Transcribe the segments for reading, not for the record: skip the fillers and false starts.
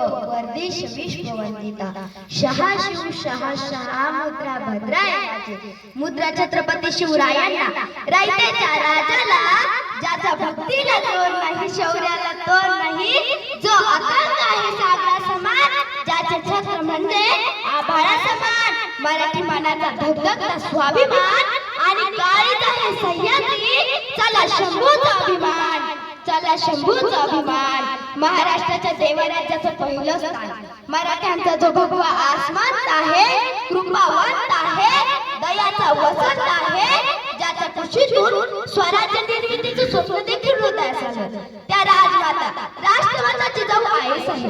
परदेश विश्ववंदिता शहा शिव शहा शहा मुद्रा भद्राय मुद्रा छत्रपती शिवरायांना रायतेच्या राजाला ज्याचा भक्तीला तोड नाही शौर्याला तोड नाही जो अकल्प आहे सागरा समान ज्याचे छत्र म्हणजे आभाळा समान मराठी मनाचा धगधगता स्वाभिमान आणि काळीच आहे सह्याद्री चला शंभूचा अभिमान चला शंभूचा अभिमान महाराष्ट्राच्या देवराज्याचं पहिलं स्थान मराठ्यांचा जो भगवा आसमान आहे कृपावंत आहे दयाचा वसंत आहे ज्याच्या कुशीतून स्वराज्य निर्मितीचे स्वप्न देखील हृदयास आलं त्या राजमाता राष्ट्रमाताची जाऊ आईस आहे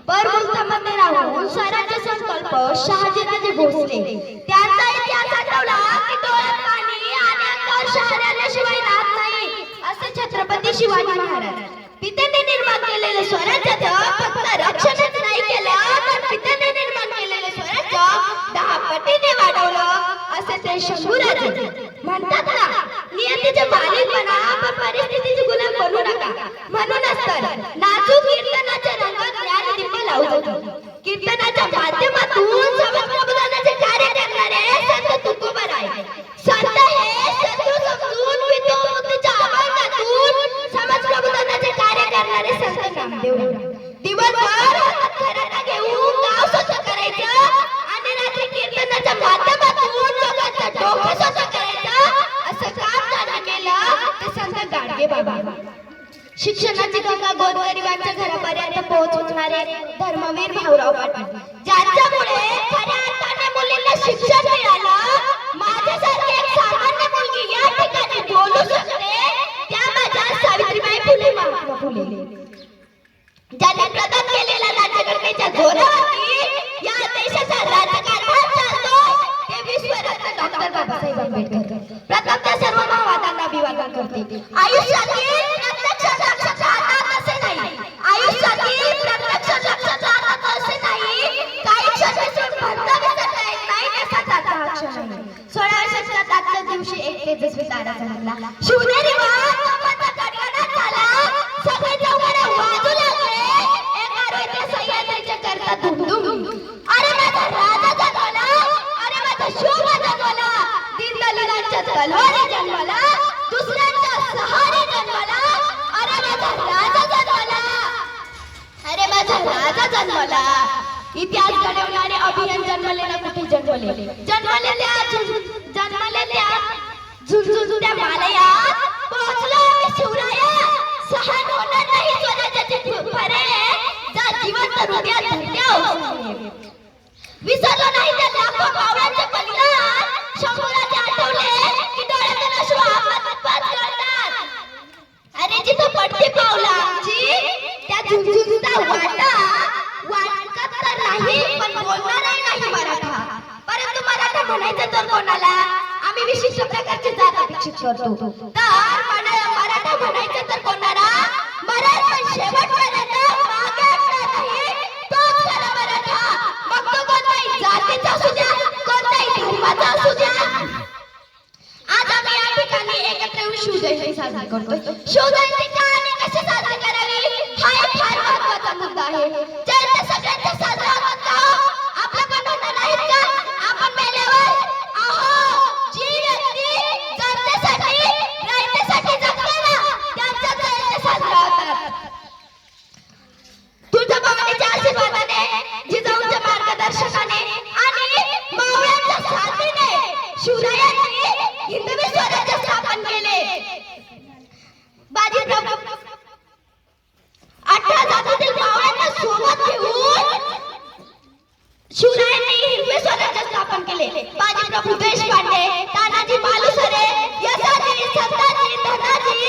परमुक्तामध्ये राहून स्वराज्य संकल्प शहाजीराजे भोसले त्यांचा इतिहास आठवला की डोळ्यात पाणी आणि अंगावर शहारे आल्याशिवाय राहत नाही असे छत्रपती शिवाजी महाराज पित्याने निर्माण केलेले स्वराज्याचं फक्त रक्षणच नाही केलं तर पित्याने निर्माण केलेले स्वराज्य 10 पटीने वाढवलं असे ते शंभूराजे म्हणतात ना नियतीचे मालिक बना पण परिस्थितीचे गुलाम बनू नका म्हणूनच तर नाजूक कीर्तनाचे रंग ज्ञान दीप लावतो कीर्तनाच्या माध्यमातून समाज प्रबोधनाचे कार्य करणारे संत तुकोबाराय संत हे सत्य समजून विद्वत्तेच्या अभंगातून समाज प्रबोधनाचे कार्य करणारे संत नामदेव दिवसभर हातात खराटा घेऊन गाव स्वच्छ करायचं आणि रात्री कीर्तनाच्या माध्यमातून लोकांचं डोकं स्वच्छ करायचं असं काम त्यांनी केलं ते संत गाडगे बाबा शिक्षणाची गंगा गोरगरिबांच्या घरापर्यंत पोहोचवणारे धर्मवीर भाऊराव पाटील ज्यांच्यामुळे खऱ्या अर्थाने मुलींना शिक्षण मिळालं माझ्यासारखी एक सामान्य मुलगी या ठिकाणी बोलू शकते त्या माझ्या सावित्रीबाई फुले महात्मा फुले ज्यांनी प्रदान केलेल्या राज्यघटनेच्या जोरावरती या देशाचा राजकारभार चालतो ते विश्वरत्न डॉक्टर बाबासाहेब आंबेडकर प्रथम त्या सर्व महावादांना अभिवादन करते आयुष्यातील प्रत्यक्ष लक्षात राहतात असे नाही आयुष्यातील प्रत्यक्ष लक्षात राहतात असे नाही काही क्षण विसरून भरता विसरता येत नाही असा त्याचा हा क्षण आहे 16व्या शतकात आजच्या दिवशी एक तेजस्वी तारा चमकला शिवनेरी वाघाचा गडगडाट झाला सगळे चौघडे वाजू लागले एका रोईच्या सह्याद्रीच्या करता धुमधुम अरे माझा राजा जन्मला अरे माझा शोभा जन्मला दीनदलितांच्या तलवारी जन्मला दुसऱ्यांच्या सहारे जन्मला अरे माझा राजा जन्मला अरे माझा राजा जन्मला इतिहास घडवणारे अभियान जन्मले ना कुठे जन्मले त्या झुंझुंत्या मालयात पोहोचलो आम्ही शिवराया सहन होणार नाही स्वराज्याची फरे जा जिवंत हृदयात धरल्या विसरलो नाही त्या लाखो मावळ्यांचे बलिदान शंभूराजे आठवले की डोळ्यातून अश्रू आपात गळतात अरे जिथं पडते पावलं आमची त्या झुंझुंचा वाटत तर नाही पण बोलणारही नाही मराठा परंतु मराठा म्हणायचं तर कोणाला आम्ही विशिष्ट प्रकारची जात अपेक्षित करतो तर मराठा म्हणायचं तर कोणाला मराठा शेवटपर्यंत मागे हटणार नाही तोच खरा मराठा मग तो कोणत्याही जातीचा असू द्या कोणत्याही धर्माचा असू द्या आज आम्ही या ठिकाणी एकत्र येऊन शिवजयंती साजरी करतोय शिवजयंती का आणि कशी साजरी करावी हा एक फार महत्त्वाचा मुद्दा आहे जयंती सगळ्यांचा साजरा होत का आपला पण होणार नाहीत का आपण मेल्यावर अहो जी व्यक्ती जनतेसाठी राष्ट्रासाठी जगते ना त्यांचा जयंती साजरा होतात तुळजाभवानीच्या आशीर्वादाने जिजाऊंच्या मार्गदर्शनाने आणि मावळ्यांच्या साथीने शिवरायांनी हिंदवी स्वराज्य स्थापन केले बाजीप्रभू 18 जातीतील मावळ्यांना सोबत घेऊन शिवरायांनी हिंदवी स्वराज्य स्थापन केले बाजीप्रभू देशपांडे तानाजी मालुसरे यशाजी संताजी धनाजी